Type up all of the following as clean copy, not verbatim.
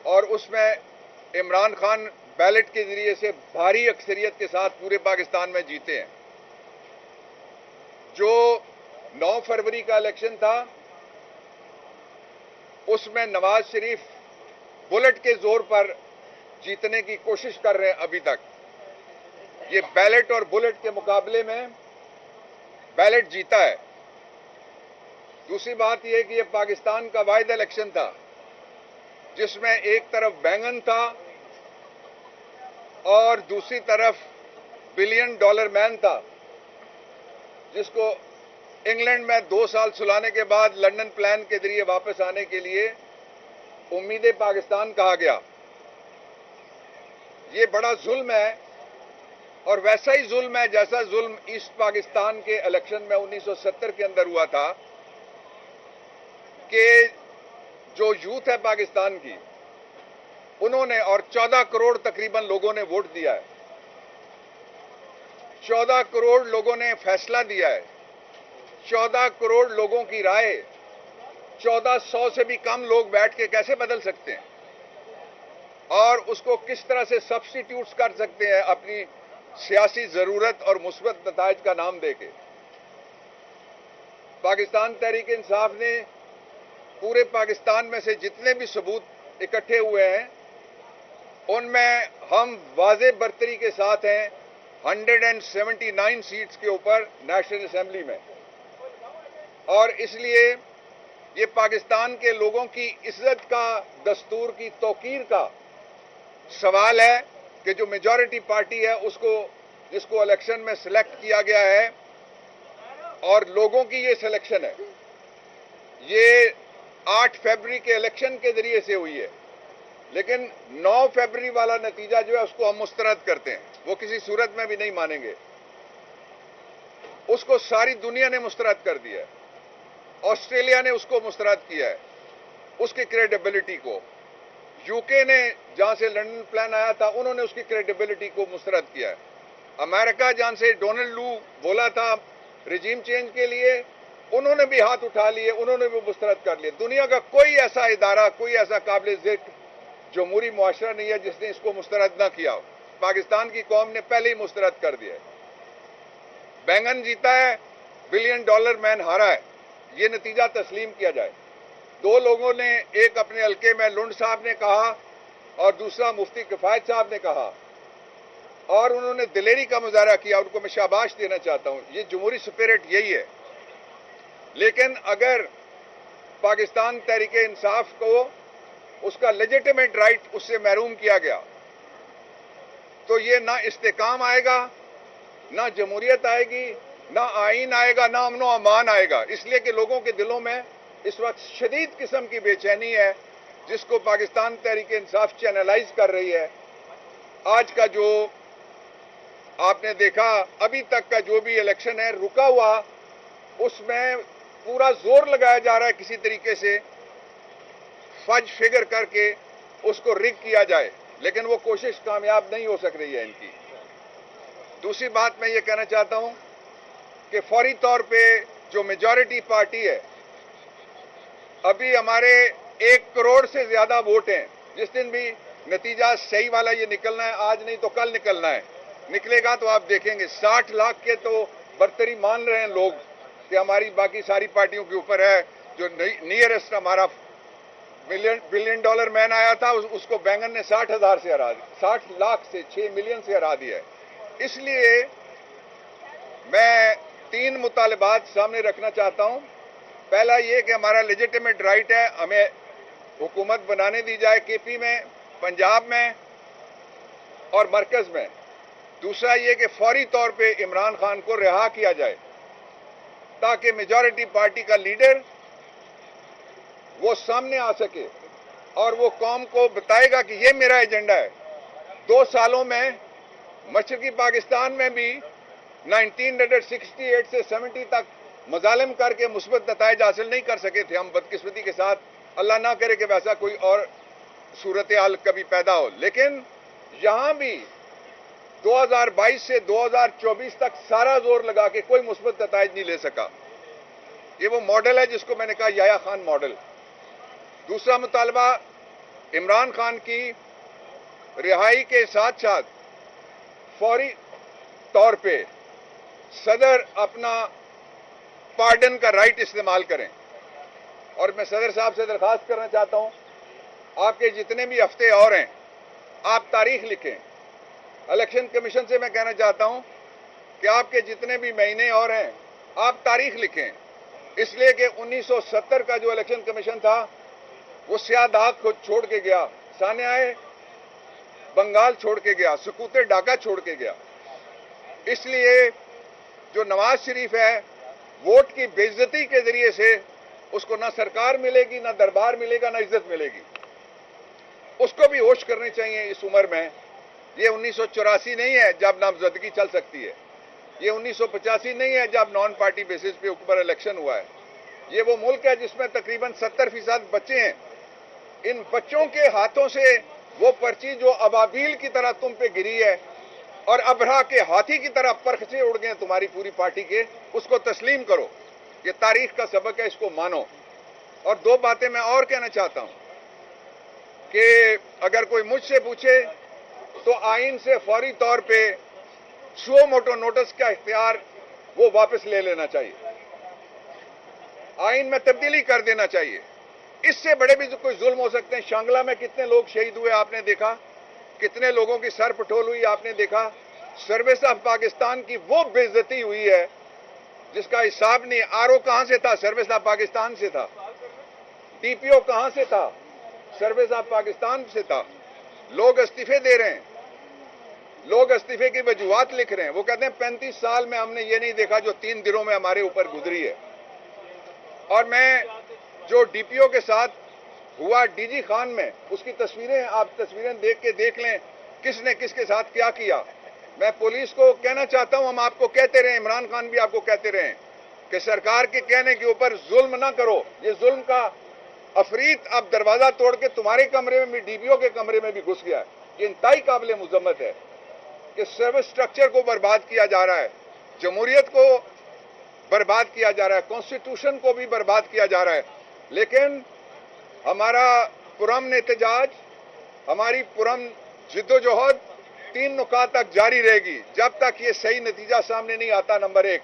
और उसमें इमरान खान बैलेट के जरिए से भारी अक्सरियत के साथ पूरे पाकिस्तान में जीते हैं। जो 9 फरवरी का इलेक्शन था उसमें नवाज शरीफ बुलेट के जोर पर जीतने की कोशिश कर रहे हैं अभी तक। ये बैलेट और बुलेट के मुकाबले में बैलेट जीता है। दूसरी बात यह कि यह पाकिस्तान का वाहिद इलेक्शन था जिसमें एक तरफ बैंगन था और दूसरी तरफ बिलियन डॉलर मैन था, जिसको इंग्लैंड में 2 साल सुलाने के बाद लंदन प्लान के जरिए वापस आने के लिए उम्मीद पाकिस्तान कहा गया। ये बड़ा जुल्म है और वैसा ही जुल्म है जैसा जुल्म ईस्ट पाकिस्तान के इलेक्शन में 1970 के अंदर हुआ था कि जो यूथ है पाकिस्तान की उन्होंने, और 14 करोड़ तकरीबन लोगों ने वोट दिया है, 14 करोड़ लोगों ने फैसला दिया है, 14 करोड़ लोगों की राय 1400 से भी कम लोग बैठ के कैसे बदल सकते हैं और उसको किस तरह से सब्स्टिट्यूट कर सकते हैं अपनी सियासी जरूरत और मुस्बत नताइज का नाम देके। पाकिस्तान तहरीक इंसाफ ने पूरे पाकिस्तान में से जितने भी सबूत इकट्ठे हुए हैं उनमें हम वाज़े बरतरी के साथ हैं 179 सीट्स के ऊपर नेशनल असेंबली में। और इसलिए ये पाकिस्तान के लोगों की इज्जत का, दस्तूर की तौकीर का सवाल है कि जो मेजॉरिटी पार्टी है उसको, जिसको इलेक्शन में सिलेक्ट किया गया है और लोगों की ये सिलेक्शन है, ये 8 फरवरी के इलेक्शन के जरिए से हुई है, लेकिन 9 फरवरी वाला नतीजा जो है उसको हम मुस्तरद करते हैं, वो किसी सूरत में भी नहीं मानेंगे। उसको सारी दुनिया ने मुस्तरद कर दिया है, ऑस्ट्रेलिया ने उसको मुस्तरद किया है, उसकी क्रेडिबिलिटी को। यूके ने, जहां से लंदन प्लान आया था, उन्होंने उसकी क्रेडिबिलिटी को मुस्तरद किया है। अमेरिका, जहां से डोनाल्ड लू बोला था रिजीम चेंज के लिए, उन्होंने भी हाथ उठा लिए, उन्होंने भी मुस्तरद कर लिए। दुनिया का कोई ऐसा इदारा, कोई ऐसा काबिल ज़िक्र जमहूरी मुआशरा नहीं है जिसने इसको मुस्तरद ना किया हो। पाकिस्तान की कौम ने पहले ही मुस्तरद कर दिया है। बैंगन जीता है, बिलियन डॉलर मैन हारा है, ये नतीजा तस्लीम किया जाए। 2 लोगों ने, एक अपने हल्के में लुंड साहब ने कहा और दूसरा मुफ्ती किफायत साहब ने कहा, और उन्होंने दिलेरी का मुजाहरा किया, उनको मैं शाबाश देना चाहता हूं। ये जमहूरी स्पिरिट यही है। लेकिन अगर पाकिस्तान तहरीक इंसाफ को उसका लेजिटिमेट राइट उससे महरूम किया गया तो ये ना इस्तेकाम आएगा, ना जमहूरियत आएगी, ना आईन आएगा, ना अमनो अमान आएगा। इसलिए कि लोगों के दिलों में इस वक्त शदीद किस्म की बेचैनी है जिसको पाकिस्तान तहरीक इंसाफ चैनलाइज कर रही है। आज का जो आपने देखा, अभी तक का जो भी इलेक्शन है रुका हुआ, उसमें पूरा जोर लगाया जा रहा है किसी तरीके से फज फिगर करके उसको रिग किया जाए, लेकिन वो कोशिश कामयाब नहीं हो सक रही है इनकी। दूसरी बात मैं ये कहना चाहता हूं कि फौरी तौर पे जो मेजॉरिटी पार्टी है, अभी हमारे 1 करोड़ से ज्यादा वोट हैं। जिस दिन भी नतीजा सही वाला ये निकलना है, आज नहीं तो कल निकलना है, निकलेगा तो आप देखेंगे 60 लाख के तो बर्तरी मान रहे हैं लोग कि हमारी बाकी सारी पार्टियों के ऊपर है। जो नियरेस्ट हमारा बिलियन डॉलर मैन आया था उसको बैंगन ने 60,000 से हरा दिया, 60 लाख से 6 मिलियन से हरा दिया है। इसलिए मैं 3 मुतालबात सामने रखना चाहता हूं। पहला ये कि हमारा लेजिटिमेट राइट है, हमें हुकूमत बनाने दी जाए केपी में, पंजाब में और मरकज में। दूसरा ये कि फौरी तौर पे इमरान खान को रिहा किया जाए ताकि मेजॉरिटी पार्टी का लीडर वो सामने आ सके और वो कौम को बताएगा कि ये मेरा एजेंडा है। 2 सालों में मशरकी पाकिस्तान में भी 1968 से 70 तक मजालिम करके मुस्बत नताइज हासिल नहीं कर सके थे हम, बदकिस्मती के साथ। अल्लाह ना करे कि वैसा कोई और सूरत हाल कभी पैदा हो। लेकिन यहां भी 2022 से 2024 तक सारा जोर लगा के कोई मुस्बत नताइज नहीं ले सका। ये वो मॉडल है जिसको मैंने कहा याया खान मॉडल। दूसरा मुतालबा इमरान खान की रिहाई के साथ साथ फौरी तौर पे सदर अपना पार्डन का राइट इस्तेमाल करें। और मैं सदर साहब से दरखास्त करना चाहता हूं, आपके जितने भी हफ्ते और हैं आप तारीख लिखें। इलेक्शन कमीशन से मैं कहना चाहता हूं कि आपके जितने भी महीने और हैं आप तारीख लिखें, इसलिए कि 1970 का जो इलेक्शन कमीशन था वो स्याह दाग को छोड़ के गया, सान्याय बंगाल छोड़ के गया, सकूते ढाका छोड़ के गया। इसलिए जो नवाज शरीफ है वोट की बेइज्जती के जरिए से उसको ना सरकार मिलेगी, ना दरबार मिलेगा, ना इज्जत मिलेगी। उसको भी होश करनी चाहिए इस उम्र में। ये 1984 नहीं है जब नामजदगी चल सकती है, ये 1985 नहीं है जब नॉन पार्टी बेसिस पे ऊपर इलेक्शन हुआ है। ये वो मुल्क है जिसमें तकरीबन 70% बच्चे हैं। इन बच्चों के हाथों से वो पर्ची जो अबाबील की तरह तुम पे गिरी है और अबरा के हाथी की तरह परखचे उड़ गए तुम्हारी पूरी पार्टी के, उसको तस्लीम करो। ये तारीख का सबक है, इसको मानो। और दो बातें मैं और कहना चाहता हूं कि अगर कोई मुझसे पूछे तो आइन से फौरी तौर पे सुओ मोटो नोटिस का इख्तियार वो वापस ले लेना चाहिए, आइन में तब्दीली कर देना चाहिए। इससे बड़े भी कोई जुल्म हो सकते हैं। शांगला में कितने लोग शहीद हुए आपने देखा, कितने लोगों की सर पटोल हुई आपने देखा। सर्विस ऑफ पाकिस्तान की वो बेइज्जती हुई है जिसका हिसाब नहीं। आरओ कहां से था? सर्विस ऑफ पाकिस्तान से था। टीपीओ कहां से था? सर्विस ऑफ पाकिस्तान से था। लोग इस्तीफे दे रहे हैं, लोग इस्तीफे की वजूहात लिख रहे हैं। वो कहते हैं 35 साल में हमने ये नहीं देखा जो 3 दिनों में हमारे ऊपर गुजरी है। और मैं जो डीपीओ के साथ हुआ डीजी खान में, उसकी तस्वीरें आप तस्वीरें देख लें किसने किसके साथ क्या किया। मैं पुलिस को कहना चाहता हूं, हम आपको कहते रहे, इमरान खान भी आपको कहते रहे कि सरकार के कहने के ऊपर जुल्म ना करो। ये जुल्म का अफरीत अब दरवाजा तोड़ के तुम्हारे कमरे में भी, डीपीओ के कमरे में भी घुस गया है। ये इंतहाई काबिल मुजम्मत है कि सर्विस स्ट्रक्चर को बर्बाद किया जा रहा है, जमहूरियत को बर्बाद किया जा रहा है, कॉन्स्टिट्यूशन को भी बर्बाद किया जा रहा है। लेकिन हमारा पुरअमन एहतजाज, हमारी पुरअमन जिद्दोजहद 3 नुकात तक जारी रहेगी जब तक ये सही नतीजा सामने नहीं आता, नंबर 1।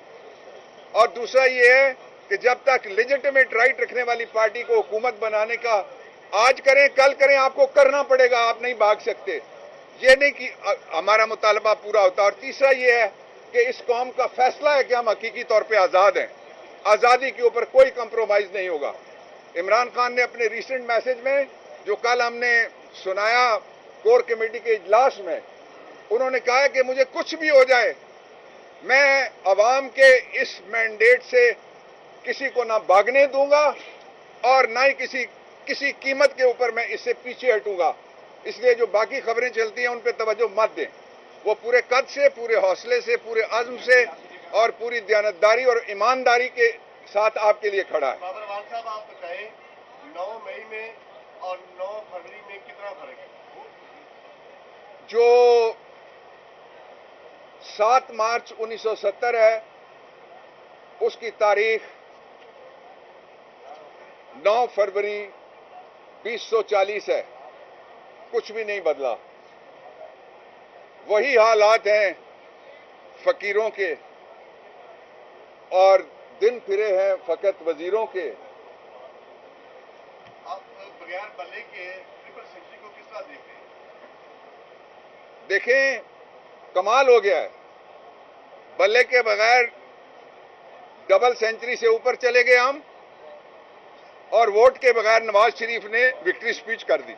और दूसरा ये है कि जब तक लेजिटिमेट राइट रखने वाली पार्टी को हुकूमत बनाने का आज करें कल करें, आपको करना पड़ेगा, आप नहीं भाग सकते। ये नहीं कि हमारा मुतालबा पूरा होता। और तीसरा ये है कि इस कौम का फैसला है कि हम हकीकी तौर पे आजाद हैं, आजादी के ऊपर कोई कंप्रोमाइज नहीं होगा। इमरान खान ने अपने रिसेंट मैसेज में जो कल हमने सुनाया कोर कमेटी के इजलास में, उन्होंने कहा है कि मुझे कुछ भी हो जाए, मैं अवाम के इस मैंडेट से किसी को ना भागने दूंगा और ना ही किसी कीमत के ऊपर मैं इससे पीछे हटूंगा। इसलिए जो बाकी खबरें चलती हैं उन पे तवज्जो मत दें। वो पूरे कद से, पूरे हौसले से, पूरे अज़्म से और पूरी दयानतदारी और ईमानदारी के साथ आपके लिए खड़ा है। बाबरवाल साहब, आप बताएं 9 मई में और 9 फरवरी में कितना फर्क है? जो 7 मार्च 1970 है उसकी तारीख 9 फरवरी 2040 है। कुछ भी नहीं बदला, वही हालात हैं फकीरों के और दिन फिरे हैं फकत वजीरों के। आप बगैर बल्ले के ट्रिपल सेंचुरी को किस तरह देखते हैं? देखें, कमाल हो गया है। बल्ले के बगैर डबल सेंचुरी से ऊपर चले गए हम, और वोट के बगैर नवाज शरीफ ने विक्ट्री स्पीच कर दी।